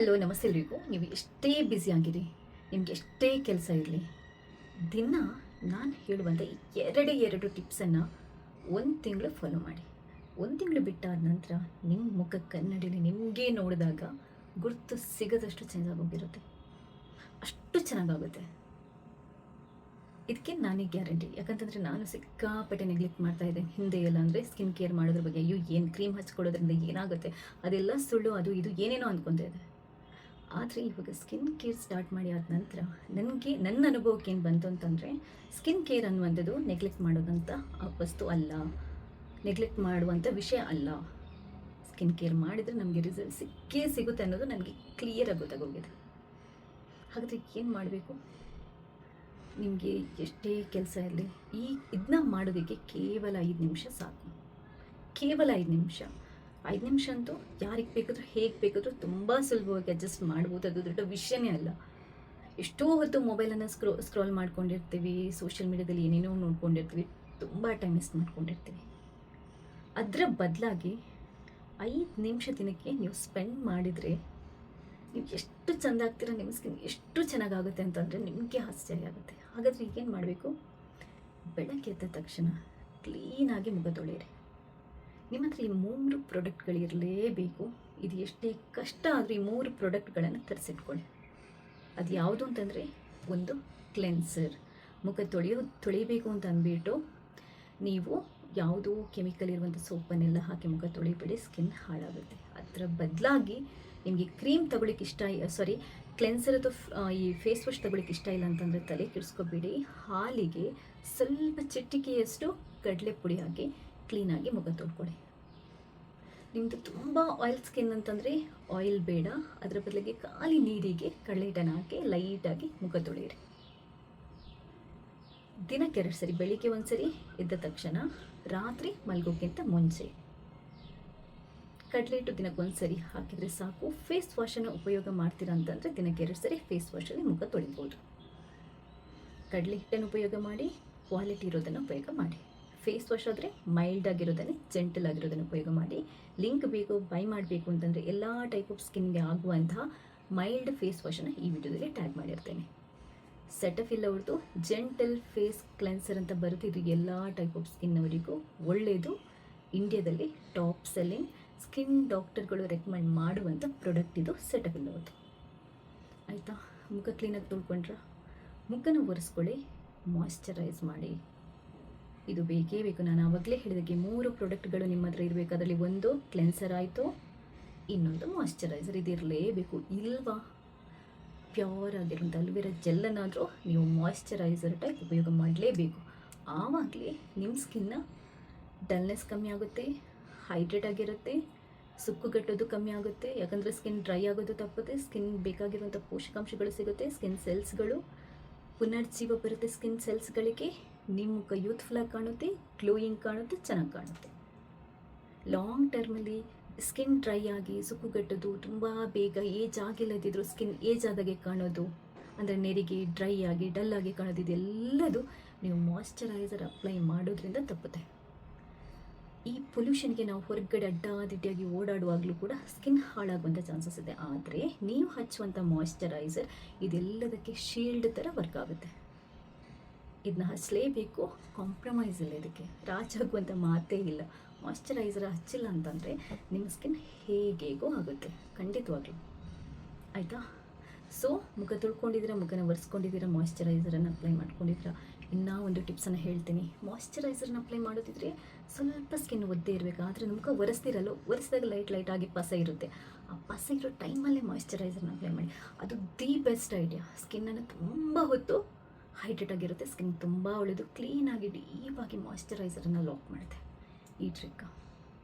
Hello, ನಮಸ್ತೆ ಎಲ್ರಿಗೂ. ನೀವು ಎಷ್ಟೇ ಬ್ಯುಸಿ ಆಗಿರಿ, ನಿಮ್ಗೆ ಎಷ್ಟೇ ಕೆಲಸ ಇರಲಿ, ದಿನ ನಾನು ಹೇಳುವಂಥ ಎರಡು ಟಿಪ್ಸನ್ನು ಒಂದು ತಿಂಗಳು ಫಾಲೋ ಮಾಡಿ. ಒಂದು ತಿಂಗಳು ಬಿಟ್ಟಾದ ನಂತರ ನಿಮ್ಮ ಮುಖ ಕನ್ನಡಿಲಿ ನಿಮಗೆ ನೋಡಿದಾಗ ಗುರುತು ಸಿಗದಷ್ಟು ಚೇಂಜ್ ಆಗೋಗಿರುತ್ತೆ. ಅಷ್ಟು ಚೆನ್ನಾಗಾಗುತ್ತೆ. ಇದಕ್ಕೆ ನಾನೇ ಗ್ಯಾರಂಟಿ. ಯಾಕಂತಂದರೆ ನಾನು ಸಿಕ್ಕಾಪಟ್ಟೆ ನೆಗ್ಲೆಕ್ಟ್ ಮಾಡ್ತಾ ಇದ್ದೆ ಹಿಂದೆ ಎಲ್ಲ. ಅಂದರೆ ಸ್ಕಿನ್ ಕೇರ್ ಮಾಡೋದ್ರ ಬಗ್ಗೆ, ಅಯ್ಯೋ ಏನು ಕ್ರೀಮ್ ಹಚ್ಕೊಳ್ಳೋದ್ರಿಂದ ಏನಾಗುತ್ತೆ, ಅದೆಲ್ಲ ಸುಳ್ಳು, ಅದು ಇದು ಏನೇನೋ ಅಂದ್ಕೊತಾ ಇದೆ. ಆದರೆ ಇವಾಗ ಸ್ಕಿನ್ ಕೇರ್ ಸ್ಟಾರ್ಟ್ ಮಾಡಿ ಆದ ನಂತರ ನನ್ನ ಅನುಭವಕ್ಕೆ ಏನು ಬಂತು ಅಂತಂದರೆ, ಸ್ಕಿನ್ ಕೇರ್ ಅನ್ನುವಂಥದ್ದು ನೆಗ್ಲೆಕ್ಟ್ ಮಾಡೋದಂಥ ವಸ್ತು ಅಲ್ಲ, ನೆಗ್ಲೆಕ್ಟ್ ಮಾಡುವಂಥ ವಿಷಯ ಅಲ್ಲ. ಸ್ಕಿನ್ ಕೇರ್ ಮಾಡಿದರೆ ನಮಗೆ ರಿಸಲ್ಟ್ ಸಿಕ್ಕೇ ಸಿಗುತ್ತೆ ಅನ್ನೋದು ನನಗೆ ಕ್ಲಿಯರಾಗಿ ಗೊತ್ತಾಗೋಗಿದೆ. ಹಾಗಾದರೆ ಏನು ಮಾಡಬೇಕು? ನಿಮಗೆ ಎಷ್ಟೇ ಕೆಲಸ ಇರಲಿ, ಇದನ್ನ ಮಾಡೋದಕ್ಕೆ ಕೇವಲ 5 ನಿಮಿಷ ಸಾಕು. ಕೇವಲ 5 ನಿಮಿಷ ಅಂತೂ ಯಾರಿಗೆ ಬೇಕಾದರೂ ಹೇಗೆ ಬೇಕಾದರೂ ತುಂಬ ಸುಲಭವಾಗಿ ಅಡ್ಜಸ್ಟ್ ಮಾಡ್ಬೋದು. ಅದು ದೊಡ್ಡ ವಿಷಯನೇ ಅಲ್ಲ. ಎಷ್ಟೋ ಹೊತ್ತು ಮೊಬೈಲನ್ನು ಸ್ಕ್ರೋಲ್ ಮಾಡ್ಕೊಂಡಿರ್ತೀವಿ, ಸೋಷಿಯಲ್ ಮೀಡ್ಯಾದಲ್ಲಿ ಏನೇನೋ ನೋಡ್ಕೊಂಡಿರ್ತೀವಿ, ತುಂಬ ಟೈಮ್ ವೇಸ್ಟ್ ಮಾಡ್ಕೊಂಡಿರ್ತೀವಿ. ಅದರ ಬದಲಾಗಿ 5 ನಿಮಿಷ ದಿನಕ್ಕೆ ನೀವು ಸ್ಪೆಂಡ್ ಮಾಡಿದರೆ ನೀವು ಎಷ್ಟು ಚೆಂದ ಆಗ್ತೀರ, ನಿಮ್ಮ ಸ್ಕಿನ್ ಎಷ್ಟು ಚೆನ್ನಾಗಾಗುತ್ತೆ ಅಂತಂದರೆ ನಿಮಗೆ ಆಶ್ಚರ್ಯ ಆಗುತ್ತೆ. ಹಾಗಾದರೆ ಈಗೇನು ಮಾಡಬೇಕು? ಬೆಳಗ್ಗೆ ಎದ್ದ ತಕ್ಷಣ ಕ್ಲೀನಾಗಿ ಮುಖ ತೊಳೆಯಿರಿ. ನಿಮ್ಮ ಹತ್ರ ಈ 3 ಪ್ರಾಡಕ್ಟ್ಗಳಿರಲೇಬೇಕು. ಇದು ಎಷ್ಟೇ ಕಷ್ಟ ಆದರೂ ಈ 3 ಪ್ರಾಡಕ್ಟ್ಗಳನ್ನು ತರಿಸಿಟ್ಕೊಳ್ಳಿ. ಅದು ಯಾವುದು ಅಂತಂದರೆ, ಒಂದು ಕ್ಲೆನ್ಸರ್. ಮುಖ ತೊಳಿಬೇಕು ಅಂತ ಅಂದ್ಬಿಟ್ಟು ನೀವು ಯಾವುದೋ ಕೆಮಿಕಲ್ ಇರುವಂಥ ಸೋಪನ್ನೆಲ್ಲ ಹಾಕಿ ಮುಖ ತೊಳಿಬೇಡಿ, ಸ್ಕಿನ್ ಹಾಳಾಗುತ್ತೆ. ಅದರ ಬದಲಾಗಿ ನಿಮಗೆ ಕ್ರೀಮ್ ತಗೊಳ್ಳಿಕ್ಕೆ ಕ್ಲೆನ್ಸರ್ ಅಥವಾ ಈ ಫೇಸ್ ವಾಶ್ ತಗೊಳ್ಳಿಕ್ಕೆ ಇಷ್ಟ ಇಲ್ಲ ಅಂತಂದರೆ ತಲೆ ಕೆಡಿಸ್ಕೊಬೇಡಿ. ಹಾಲಿಗೆ ಸ್ವಲ್ಪ ಚಿಟಿಕೆಯಷ್ಟು ಕಡಲೆ ಪುಡಿ ಹಾಕಿ ಕ್ಲೀನಾಗಿ ಮುಖ ತೊಳ್ಕೊಳ್ಳಿ. ನಿಮ್ಮದು ತುಂಬ ಆಯಿಲ್ ಸ್ಕಿನ್ ಅಂತಂದರೆ ಆಯಿಲ್ ಬೇಡ, ಅದರ ಬದಲಿಗೆ ಖಾಲಿ ನೀರಿಗೆ ಕಡಲೆ ಹಿಟ್ಟನ್ನು ಹಾಕಿ ಲೈಟಾಗಿ ಮುಖ ತೊಳೆಯಿರಿ. ದಿನಕ್ಕೆ 2 ಸರಿ, ಬೆಳಿಗ್ಗೆ 1 ಸರಿ, ಎದ್ದ ತಕ್ಷಣ, ರಾತ್ರಿ ಮಲಗೋಕ್ಕಿಂತ ಮುಂಚೆ. ಕಡಲೆ ಹಿಟ್ಟು ದಿನಕ್ಕೆ 1 ಸರಿ ಹಾಕಿದರೆ ಸಾಕು. ಫೇಸ್ ವಾಶನ್ನು ಉಪಯೋಗ ಮಾಡ್ತೀರಾ ಅಂತಂದರೆ ದಿನಕ್ಕೆ 2 ಸರಿ ಫೇಸ್ ವಾಶಲ್ಲಿ ಮುಖ ತೊಳಿಬೋದು. ಕಡಲೆ ಹಿಟ್ಟನ್ನು ಉಪಯೋಗ ಮಾಡಿ, ಕ್ವಾಲಿಟಿ ಇರೋದನ್ನು ಉಪಯೋಗ ಮಾಡಿ. ಫೇಸ್ ವಾಶ್ ಆದರೆ ಮೈಲ್ಡ್ ಆಗಿರೋದನ್ನೇ, ಜೆಂಟಲ್ ಆಗಿರೋದನ್ನು ಉಪಯೋಗ ಮಾಡಿ. ಲಿಂಕ್ ಬೇಕು, ಬೈ ಮಾಡಬೇಕು ಅಂತಂದರೆ ಎಲ್ಲ ಟೈಪ್ ಆಫ್ ಸ್ಕಿನ್ಗೆ ಆಗುವಂತಹ ಮೈಲ್ಡ್ ಫೇಸ್ ವಾಶನ್ನು ಈ ವಿಡಿಯೋದಲ್ಲಿ ಟ್ಯಾಗ್ ಮಾಡಿರ್ತೇನೆ. ಸೆಟಫಿಲ್ ಅವ್ರದ್ದು ಜೆಂಟಲ್ ಫೇಸ್ ಕ್ಲೆನ್ಸರ್ ಅಂತ ಬರುತ್ತೆ. ಇದು ಎಲ್ಲ ಟೈಪ್ ಆಫ್ ಸ್ಕಿನ್ನವರಿಗೂ ಒಳ್ಳೆಯದು. ಇಂಡಿಯಾದಲ್ಲಿ ಟಾಪ್ ಸೆಲ್ಲಿಂಗ್ ಸ್ಕಿನ್ ಡಾಕ್ಟರ್ಗಳು ರೆಕಮೆಂಡ್ ಮಾಡುವಂಥ ಪ್ರಾಡಕ್ಟ್ ಇದು, ಸೆಟಫಿಲ್ ಅವ್ರದ್ದು. ಆಯಿತಾ? ಮುಖ ಕ್ಲೀನಾಗಿ ತೊಳ್ಕೊಂಡ್ರೆ ಮುಖನ ಒರೆಸ್ಕೊಳ್ಳಿ, ಮಾಯ್ಶ್ಚರೈಸ್ ಮಾಡಿ. ಇದು ಬೇಕೇ ಬೇಕು. ನಾನು ಆವಾಗಲೇ ಹೇಳಿದಾಗೆ 3 ಪ್ರಾಡಕ್ಟ್ಗಳು ನಿಮ್ಮ ಹತ್ರ ಇರಬೇಕು. ಅದರಲ್ಲಿ ಒಂದು ಕ್ಲೆನ್ಸರ್ ಆಯಿತು, ಇನ್ನೊಂದು ಮಾಯ್ಶ್ಚರೈಸರ್. ಇದಿರಲೇಬೇಕು. ಇಲ್ವಾ, ಪ್ಯೂರ್ ಆಗಿರುವಂಥ ಅಲ್ವೇರಾ ಜೆಲ್ಲನ್ನಾದರೂ ನೀವು ಮಾಯ್ಶ್ಚರೈಸರ್ ಟೈಪ್ ಉಪಯೋಗ ಮಾಡಲೇಬೇಕು. ಆವಾಗಲೇ ನಿಮ್ಮ ಸ್ಕಿನ್ನ ಡಲ್ನೆಸ್ ಕಮ್ಮಿ ಆಗುತ್ತೆ, ಹೈಡ್ರೇಟ್ ಆಗಿರುತ್ತೆ, ಸುಕ್ಕುಗಟ್ಟೋದು ಕಮ್ಮಿ ಆಗುತ್ತೆ. ಯಾಕಂದರೆ ಸ್ಕಿನ್ ಡ್ರೈ ಆಗೋದು ತಪ್ಪುತ್ತೆ, ಸ್ಕಿನ್ ಬೇಕಾಗಿರುವಂಥ ಪೋಷಕಾಂಶಗಳು ಸಿಗುತ್ತೆ, ಸ್ಕಿನ್ ಸೆಲ್ಸ್ಗಳು ಪುನರ್ಜೀವ ಬರುತ್ತೆ. ಸ್ಕಿನ್ ಸೆಲ್ಸ್ಗಳಿಗೆ ನಿಮ್ಮ ಮುಖ ಯೂತ್ಫುಲ್ಲಾಗಿ ಕಾಣುತ್ತೆ, ಗ್ಲೋಯಿಂಗ್ ಕಾಣುತ್ತೆ, ಚೆನ್ನಾಗಿ ಕಾಣುತ್ತೆ. ಲಾಂಗ್ ಟರ್ಮಲ್ಲಿ ಸ್ಕಿನ್ ಡ್ರೈ ಆಗಿ ಸುಕ್ಕುಗಟ್ಟೋದು, ತುಂಬ ಬೇಗ ಏಜ್ ಆಗಿಲ್ಲದಿದ್ದರೂ ಸ್ಕಿನ್ ಏಜ್ ಆದಾಗೆ ಕಾಣೋದು, ಅಂದರೆ ನೆರಿಗೆ ಡ್ರೈ ಆಗಿ ಡಲ್ ಆಗಿ ಕಾಣೋದು, ಇದೆಲ್ಲದು ನೀವು ಮಾಯ್ಶ್ಚರೈಸರ್ ಅಪ್ಲೈ ಮಾಡೋದ್ರಿಂದ ತಪ್ಪುತ್ತೆ. ಈ ಪೊಲ್ಯೂಷನ್ಗೆ ನಾವು ಹೊರಗಡೆ ಅಡ್ಡಾದಿಡ್ಡಿಯಾಗಿ ಓಡಾಡುವಾಗಲೂ ಕೂಡ ಸ್ಕಿನ್ ಹಾಳಾಗುವಂಥ ಚಾನ್ಸಸ್ ಇದೆ. ಆದರೆ ನೀವು ಹಚ್ಚುವಂಥ ಮಾಯ್ಶ್ಚರೈಸರ್ ಇದೆಲ್ಲದಕ್ಕೆ ಶೀಲ್ಡ್ ಥರ ವರ್ಕ್ ಆಗುತ್ತೆ. ಇದನ್ನ ಹಚ್ಚಲೇಬೇಕು, ಕಾಂಪ್ರಮೈಸ್ ಇಲ್ಲ. ಇದಕ್ಕೆ ರಾಜಾಗುವಂಥ ಮಾತೇ ಇಲ್ಲ. ಮಾಯ್ಶ್ಚರೈಸರ್ ಹಚ್ಚಿಲ್ಲ ಅಂತಂದರೆ ನಿಮ್ಮ ಸ್ಕಿನ್ ಹೇಗೇಗೋ ಆಗುತ್ತೆ, ಖಂಡಿತವಾಗ್ಲೂ. ಆಯಿತಾ? ಸೊ ಮುಖ ತೊಳ್ಕೊಂಡಿದ್ದೀರಾ, ಮುಖನ ಒರೆಸ್ಕೊಂಡಿದ್ದೀರಾ, ಮಾಯ್ಶ್ಚರೈಸರನ್ನು ಅಪ್ಲೈ ಮಾಡ್ಕೊಂಡಿದ್ದೀರಾ. ಇನ್ನೂ ಒಂದು ಟಿಪ್ಸನ್ನು ಹೇಳ್ತೀನಿ. ಮಾಯ್ಶ್ಚರೈಸರ್ನ ಅಪ್ಲೈ ಮಾಡೋದಿದ್ರೆ ಸ್ವಲ್ಪ ಸ್ಕಿನ್ ಒದ್ದೇ ಇರಬೇಕು. ಆದರೆ ಮುಖ ಒರೆಸಿದಾಗ ಲೈಟಾಗಿ ಪಸ ಇರುತ್ತೆ. ಆ ಪಸ ಇರೋ ಟೈಮಲ್ಲೇ ಮಾಯ್ಶ್ಚರೈಸರ್ನ ಅಪ್ಲೈ ಮಾಡಿ. ಅದು ದಿ ಬೆಸ್ಟ್ ಐಡಿಯಾ. ಸ್ಕಿನ್ನನ್ನು ತುಂಬ ಹೊತ್ತು ಹೈಡ್ರೇಟ್ ಆಗಿರುತ್ತೆ, ಸ್ಕಿನ್ ತುಂಬ ಒಳ್ಳೆಯದು. ಕ್ಲೀನಾಗಿ ಡೀಪಾಗಿ ಮಾಯ್ಶ್ಚರೈಸರನ್ನು ಲಾಕ್ ಮಾಡುತ್ತೆ ಈ ಟ್ರಿಕ್.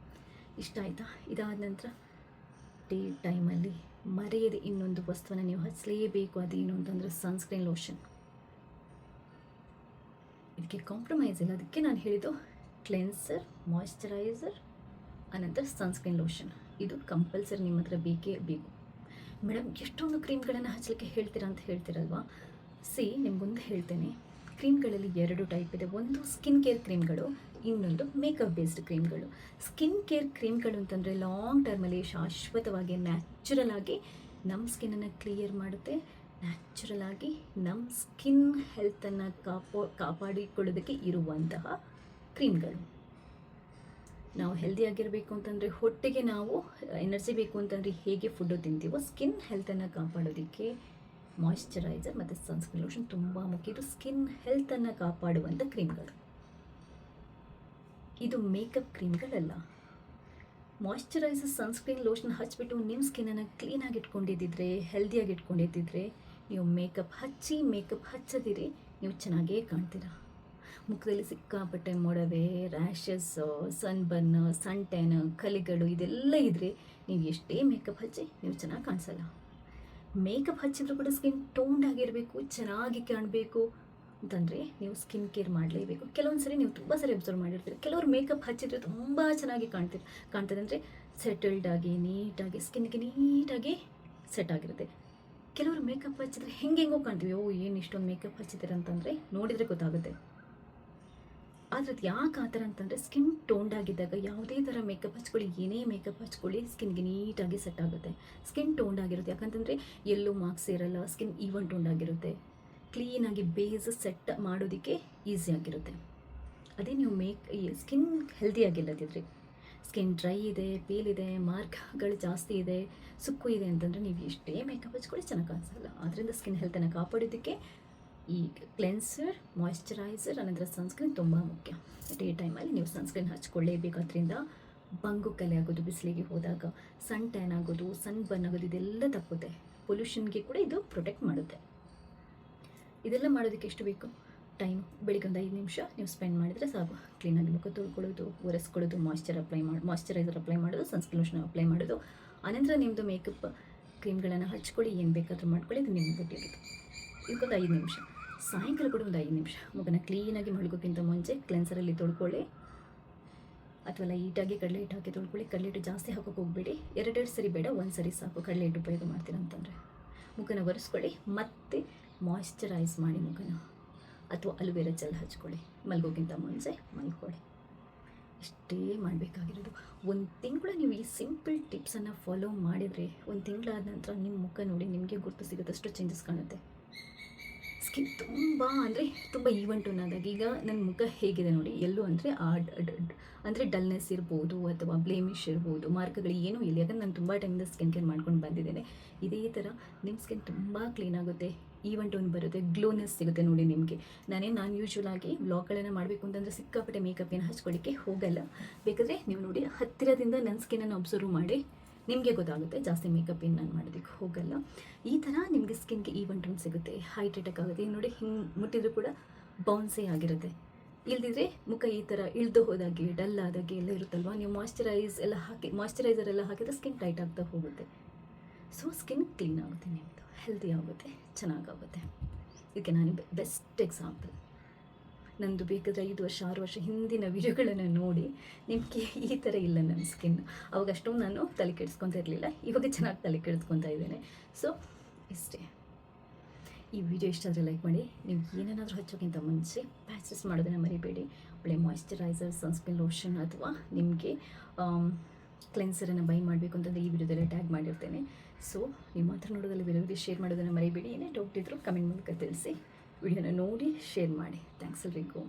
ಇಷ್ಟ ಆಯಿತಾ? ಇದಾದ ನಂತರ ಡೇ ಟೈಮಲ್ಲಿ ಮರೆಯದೆ ಇನ್ನೊಂದು ವಸ್ತುವನ್ನು ನೀವು ಹಚ್ಚಲೇಬೇಕು. ಅದೇನು ಅಂತಂದರೆ ಸನ್ಸ್ಕ್ರೀನ್ ಲೋಷನ್. ಇದಕ್ಕೆ ಕಾಂಪ್ರಮೈಸ್ ಇಲ್ಲ. ಅದಕ್ಕೆ ನಾನು ಹೇಳಿದ್ದು ಕ್ಲೆನ್ಸರ್, ಮಾಯ್ಶ್ಚರೈಸರ್, ಅನಂತರ ಸನ್ಸ್ಕ್ರೀನ್ ಲೋಷನ್. ಇದು ಕಂಪಲ್ಸರಿ ನಿಮ್ಮ ಹತ್ರ ಬೇಕೇ ಬೇಕು. ಮೇಡಮ್, ಎಷ್ಟೊಂದು ಕ್ರೀಮ್ಗಳನ್ನು ಹಚ್ಚಲಿಕ್ಕೆ ಹೇಳ್ತೀರಾ ಅಂತ ಹೇಳ್ತೀರಲ್ವಾ? ನಿಮಗೊಂದು ಹೇಳ್ತೇನೆ. ಕ್ರೀಮ್ಗಳಲ್ಲಿ 2 ಟೈಪ್ ಇದೆ. ಒಂದು ಸ್ಕಿನ್ ಕೇರ್ ಕ್ರೀಮ್ಗಳು, ಇನ್ನೊಂದು ಮೇಕಪ್ ಬೇಸ್ಡ್ ಕ್ರೀಮ್ಗಳು. ಸ್ಕಿನ್ ಕೇರ್ ಕ್ರೀಮ್ಗಳು ಅಂತಂದರೆ ಲಾಂಗ್ ಟರ್ಮಲ್ಲಿ ಶಾಶ್ವತವಾಗಿ ನ್ಯಾಚುರಲ್ ಆಗಿ ನಮ್ಮ ಸ್ಕಿನ್ನನ್ನು ಕ್ಲಿಯರ್ ಮಾಡುತ್ತೆ. ನ್ಯಾಚುರಲ್ ಆಗಿ ನಮ್ಮ ಸ್ಕಿನ್ ಹೆಲ್ತನ್ನು ಕಾಪಾಡಿಕೊಳ್ಳೋದಕ್ಕೆ ಇರುವಂತಹ ಕ್ರೀಮ್ಗಳು. ನಾವು ಹೆಲ್ದಿಯಾಗಿರಬೇಕು ಅಂತಂದರೆ, ಹೊಟ್ಟೆಗೆ ನಾವು ಎನರ್ಜಿ ಬೇಕು ಅಂತಂದರೆ ಹೇಗೆ ಫುಡ್ಡು ತಿಂತೀವೋ, ಸ್ಕಿನ್ ಹೆಲ್ತನ್ನು ಕಾಪಾಡೋದಕ್ಕೆ ಮಾಯಿಶ್ಚರೈಸರ್ ಮತ್ತು ಸನ್ಸ್ಕ್ರೀನ್ ಲೋಷನ್ ತುಂಬ ಮುಖ್ಯ. ಇದು ಸ್ಕಿನ್ ಹೆಲ್ತನ್ನು ಕಾಪಾಡುವಂಥ ಕ್ರೀಮ್ಗಳು. ಇದು ಮೇಕಪ್ ಕ್ರೀಮ್ಗಳಲ್ಲ. ಮಾಯಿಶ್ಚರೈಸರ್, ಸನ್ಸ್ಕ್ರೀನ್ ಲೋಷನ್ ಹಚ್ಚಿಬಿಟ್ಟು ನಿಮ್ಮ ಸ್ಕಿನ್ನನ್ನು ಕ್ಲೀನಾಗಿ ಇಟ್ಕೊಂಡಿದ್ದಿದ್ರೆ, ಹೆಲ್ದಿಯಾಗಿ ಇಟ್ಕೊಂಡಿದ್ದಿದ್ರೆ, ನೀವು ಮೇಕಪ್ ಹಚ್ಚದಿರಿ, ನೀವು ಚೆನ್ನಾಗೇ ಕಾಣ್ತೀರಾ. ಮುಖದಲ್ಲಿ ಸಿಕ್ಕಾಪಟ್ಟೆ ಮೊಡವೆ, ರ್ಯಾಷಸ್, ಸನ್ಬರ್ನ್, ಸನ್ ಟ್ಯಾನ್, ಕಲೆಗಳು ಇದೆಲ್ಲ ಇದ್ದರೆ ನೀವು ಎಷ್ಟೇ ಮೇಕಪ್ ಹಚ್ಚಿ ನೀವು ಚೆನ್ನಾಗಿ ಕಾಣಿಸಲ್ಲ. ಮೇಕಪ್ ಹಚ್ಚಿದ್ರೂ ಕೂಡ ಸ್ಕಿನ್ ಟೋನ್ಡ್ ಆಗಿರಬೇಕು, ಚೆನ್ನಾಗಿ ಕಾಣಬೇಕು ಅಂತಂದರೆ ನೀವು ಸ್ಕಿನ್ ಕೇರ್ ಮಾಡಲೇಬೇಕು. ಕೆಲವೊಂದು ಸರಿ ನೀವು ತುಂಬ ಸರಿ ಅಬ್ಸರ್ವ್ ಮಾಡಿರ್ತೀರಿ, ಕೆಲವರು ಮೇಕಪ್ ಹಚ್ಚಿದ್ರೆ ತುಂಬ ಚೆನ್ನಾಗಿ ಕಾಣ್ತದೆ ಅಂದರೆ ಸೆಟಲ್ಡ್ ಆಗಿ ನೀಟಾಗಿ ಸ್ಕಿನ್ಗೆ ನೀಟಾಗಿ ಸೆಟ್ ಆಗಿರುತ್ತೆ. ಕೆಲವರು ಮೇಕಪ್ ಹಚ್ಚಿದ್ರೆ ಹೆಂಗೆಂಗೋ ಕಾಣ್ತೀವಿ, ಏನು ಇಷ್ಟೊಂದು ಮೇಕಪ್ ಹಚ್ಚಿದ್ದಾರೆ ಅಂತಂದರೆ ನೋಡಿದರೆ ಗೊತ್ತಾಗುತ್ತೆ. ಆದರೆ ಅದು ಯಾಕೆ ಆ ಥರ ಅಂತಂದರೆ, ಸ್ಕಿನ್ ಟೋನ್ಡ್ ಆಗಿದ್ದಾಗ ಯಾವುದೇ ಥರ ಮೇಕಪ್ ಹಚ್ಕೊಳ್ಳಿ, ಏನೇ ಮೇಕಪ್ ಹಚ್ಕೊಳ್ಳಿ, ಸ್ಕಿನ್ಗೆ ನೀಟಾಗಿ ಸೆಟ್ ಆಗುತ್ತೆ. ಸ್ಕಿನ್ ಟೋನ್ಡ್ ಆಗಿರುತ್ತೆ, ಯಾಕಂತಂದರೆ ಎಲ್ಲೂ ಮಾರ್ಕ್ಸ್ ಇರಲ್ಲ, ಸ್ಕಿನ್ ಈವನ್ ಟೋನ್ಡ್ ಆಗಿರುತ್ತೆ, ಕ್ಲೀನಾಗಿ ಬೇಸ್ ಸೆಟ್ ಮಾಡೋದಕ್ಕೆ ಈಸಿಯಾಗಿರುತ್ತೆ. ಅದೇ ನೀವು ಸ್ಕಿನ್ ಹೆಲ್ದಿಯಾಗಿಲ್ಲದಿದ್ರಿ, ಸ್ಕಿನ್ ಡ್ರೈ ಇದೆ, ಪೀಲ್ ಇದೆ, ಮಾರ್ಕ್ಗಳು ಜಾಸ್ತಿ ಇದೆ, ಸುಕ್ಕು ಇದೆ ಅಂತಂದರೆ ನೀವು ಎಷ್ಟೇ ಮೇಕಪ್ ಹಚ್ಕೊಳ್ಳಿ ಚೆನ್ನಾಗಿ ಕಾಣಿಸಲ್ಲ. ಆದ್ದರಿಂದ ಸ್ಕಿನ್ ಹೆಲ್ತನ್ನು ಕಾಪಾಡೋದಕ್ಕೆ ಈ ಕ್ಲೆನ್ಸರ್, ಮಾಯಿಶ್ಚರೈಸರ್ ಅನಂತರ ಸನ್ಸ್ಕ್ರೀನ್ ತುಂಬ ಮುಖ್ಯ. ಡೇ ಟೈಮಲ್ಲಿ ನೀವು ಸನ್ಸ್ಕ್ರೀನ್ ಹಚ್ಕೊಳ್ಳೇಬೇಕು. ಅದರಿಂದ ಬಂಗು ಕಲೆ ಆಗೋದು, ಬಿಸಿಲಿಗೆ ಹೋದಾಗ ಸನ್ ಟ್ಯಾನ್ ಆಗೋದು, ಸನ್ ಬರ್ನ್ ಆಗೋದು ಇದೆಲ್ಲ ತಪ್ಪುತ್ತೆ. ಪೊಲ್ಯೂಷನ್ಗೆ ಕೂಡ ಇದು ಪ್ರೊಟೆಕ್ಟ್ ಮಾಡುತ್ತೆ. ಇದೆಲ್ಲ ಮಾಡೋದಕ್ಕೆ ಎಷ್ಟು ಬೇಕು ಟೈಮ್? ಬೆಳಿಗ್ಗೆ ಒಂದು 5 ನಿಮಿಷ ನೀವು ಸ್ಪೆಂಡ್ ಮಾಡಿದರೆ ಸಾಕು. ಕ್ಲೀನಾಗಿ ಮುಖ ತೊಳ್ಕೊಳ್ಳೋದು, ಒರೆಸ್ಕೊಳ್ಳೋದು, ಮಾಯಿಶ್ಚರೈಸರ್ ಅಪ್ಲೈ ಮಾಡೋದು, ಸನ್ಸ್ಕ್ರೀನ್ ಲೋಷನ್ ಅಪ್ಲೈ ಮಾಡೋದು, ಆನಂತರ ನಿಮ್ಮದು ಮೇಕಪ್ ಕ್ರೀಮ್ಗಳನ್ನು ಹಚ್ಕೊಳ್ಳಿ, ಏನು ಬೇಕಾದರೂ ಮಾಡ್ಕೊಳ್ಳಿ, ಇದು ನಿಮ್ಗೆ ಬಿಟ್ಟಿರೋದು. ಇದಕ್ಕೊಂದು 5 ನಿಮಿಷ. ಸಾಯಂಕಾಲ ಕೂಡ ಒಂದು 5 ನಿಮಿಷ ಮುಖನ ಕ್ಲೀನಾಗಿ ಮಲಗೋಕ್ಕಿಂತ ಮುಂಚೆ ಕ್ಲೆನ್ಸರಲ್ಲಿ ತೊಳ್ಕೊಳ್ಳಿ, ಅಥವಾ ಲೈಟಾಗಿ ಕಡಲೆ ಹಿಟ್ಟು ಹಾಕಿ ತೊಳ್ಕೊಳ್ಳಿ. ಕಡಲೆ ಹಿಟ್ಟು ಜಾಸ್ತಿ ಹಾಕೋಕೆ ಹೋಗಬೇಡಿ, 2 ಸರಿ ಬೇಡ, 1 ಸರಿ ಸಾಕು. ಕಡಲೆ ಹಿಟ್ಟು ಉಪಯೋಗ ಮಾಡ್ತೀರಾ ಅಂತಂದರೆ ಮುಖನ ಒರೆಸ್ಕೊಳ್ಳಿ, ಮತ್ತೆ ಮಾಯಿಶ್ಚರೈಸ್ ಮಾಡಿ ಮುಖನ, ಅಥವಾ ಅಲೋವೆರಾ ಜೆಲ್ ಹಚ್ಕೊಳ್ಳಿ. ಮಲಗೋಕ್ಕಿಂತ ಮುಂಚೆ ಮಲ್ಕೊಳ್ಳಿ. ಇಷ್ಟೇ ಮಾಡಬೇಕಾಗಿರೋದು. 1 ತಿಂಗಳು ನೀವು ಈ ಸಿಂಪಲ್ ಟಿಪ್ಸನ್ನು ಫಾಲೋ ಮಾಡಿದರೆ, 1 ತಿಂಗಳಾದ ನಂತರ ನಿಮ್ಮ ಮುಖ ನೋಡಿ ನಿಮಗೆ ಗುರುತು ಸಿಗುತ್ತಷ್ಟು ಚೇಂಜಸ್ ಕಾಣುತ್ತೆ. ಸ್ಕಿನ್ ತುಂಬ ಈವನ್ ಟೋನ್ ಆದಾಗ, ಈಗ ನನ್ನ ಮುಖ ಹೇಗಿದೆ ನೋಡಿ, ಎಲ್ಲೂ ಅಂದರೆ ಡಲ್ನೆಸ್ ಇರ್ಬೋದು, ಅಥವಾ ಬ್ಲೇಮಿಶ್ ಇರ್ಬೋದು, ಮಾರ್ಕ್ಗಳು ಏನೂ ಇಲ್ಲ. ಯಾಕಂದ್ರೆ ನಾನು ತುಂಬ ಟೈಮಿಂದ ಸ್ಕಿನ್ ಕೇರ್ ಮಾಡ್ಕೊಂಡು ಬಂದಿದ್ದೇನೆ. ಇದೇ ಥರ ನಿಮ್ಮ ಸ್ಕಿನ್ ತುಂಬ ಕ್ಲೀನ್ ಆಗುತ್ತೆ, ಈವನ್ ಟೋನ್ ಬರುತ್ತೆ, ಗ್ಲೋನೆಸ್ ಸಿಗುತ್ತೆ ನೋಡಿ ನಿಮಗೆ. ನಾನು ಯೂಶ್ವಲ್ ಆಗಿ ವ್ಲಾಗ್ಗಳನ್ನು ಮಾಡಬೇಕು ಅಂತಂದರೆ ಸಿಕ್ಕಾಪಟ್ಟೆ ಮೇಕಪ್ ಏನು ಹಚ್ಕೊಳ್ಳಿಕ್ಕೆ ಹೋಗಲ್ಲ. ಬೇಕಾದರೆ ನೀವು ನೋಡಿ, ಹತ್ತಿರದಿಂದ ನನ್ನ ಸ್ಕಿನ್ನನ್ನು ಅಬ್ಸರ್ವ್ ಮಾಡಿ, ನಿಮಗೆ ಗೊತ್ತಾಗುತ್ತೆ. ಜಾಸ್ತಿ ಮೇಕಪ್ ಏನು ನಾನು ಮಾಡೋದಕ್ಕೆ ಹೋಗಲ್ಲ. ಈ ಥರ ನಿಮಗೆ ಸ್ಕಿನ್ಗೆ ಈವನ್ ಟೋನ್ ಸಿಗುತ್ತೆ, ಹೈಡ್ರೇಟಕ್ ಆಗುತ್ತೆ. ಈಗ ನೋಡಿ, ಹಿಂಗೆ ಮುಟ್ಟಿದ್ರು ಕೂಡ ಬೌನ್ಸೇ ಆಗಿರುತ್ತೆ. ಇಲ್ದಿದ್ರೆ ಮುಖ ಈ ಥರ ಇಳಿದು ಹೋದಾಗೆ, ಡಲ್ ಆದಾಗೆ ಎಲ್ಲ ಇರುತ್ತಲ್ವ. ನೀವು ಮಾಯಿಶ್ಚರೈಸರ್ ಎಲ್ಲ ಹಾಕಿದ್ರೆ ಸ್ಕಿನ್ ಟೈಟ್ ಆಗ್ತಾ ಹೋಗುತ್ತೆ. ಸೊ ಸ್ಕಿನ್ ಕ್ಲೀನ್ ಆಗುತ್ತೆ, ನಿಮ್ಮದು ಹೆಲ್ದಿ ಆಗುತ್ತೆ, ಚೆನ್ನಾಗಾಗುತ್ತೆ. ಇದಕ್ಕೆ ನಾನು ಬೆಸ್ಟ್ ಎಕ್ಸಾಂಪಲ್. ನಂದು ಬೇಕಾದರೆ 5 ವರ್ಷ 6 ವರ್ಷ ಹಿಂದಿನ ವಿಡಿಯೋಗಳನ್ನು ನೋಡಿ ನಿಮಗೆ ಈ ಥರ ಇಲ್ಲ ನನ್ನ ಸ್ಕಿನ್. ಅವಾಗ ಅಷ್ಟೊಂದು ನಾನು ತಲೆ ಕೆಡಿಸ್ಕೊತಾ ಇರಲಿಲ್ಲ, ಇವಾಗ ಚೆನ್ನಾಗಿ ತಲೆ ಕೆಡಿಸ್ಕೊತಾ ಇದ್ದೇನೆ. ಸೊ ಇಷ್ಟೇ. ಈ ವಿಡಿಯೋ ಇಷ್ಟ ಆದರೆ ಲೈಕ್ ಮಾಡಿ. ನೀವು ಏನೇನಾದರೂ ಹಚ್ಚೋಕ್ಕಿಂತ ಮುಂಚೆ ಪ್ಯಾಚಸ್ ಮಾಡೋದನ್ನು ಮರಿಬೇಡಿ. ಒಳ್ಳೆ ಮಾಯಿಶ್ಚರೈಸರ್, ಸನ್ಸ್ಕ್ರೀನ್ ಲೋಷನ್ ಅಥವಾ ನಿಮಗೆ ಕ್ಲೆನ್ಸರನ್ನು ಬೈ ಮಾಡಬೇಕು ಅಂತಂದರೆ ಈ ವಿಡಿಯೋದಲ್ಲಿ ಟ್ಯಾಗ್ ಮಾಡಿರ್ತೇನೆ. ಸೊ ನೀವು ಮಾತ್ರ ನೋಡೋದಲ್ಲಿ ವಿಡಿಯೋಗೆ ಶೇರ್ ಮಾಡೋದನ್ನು ಮರಿಬೇಡಿ. ಏನೇ ಡೌಟ್ ಇದ್ದರೂ ಕಮೆಂಟ್ ಮೂಲಕ ತಿಳಿಸಿ. ವಿಡಿಯೋನ ನೋಡಿ ಶೇರ್ ಮಾಡಿ. ಥ್ಯಾಂಕ್ಸ್ ಎಲ್ರಿಗೂ.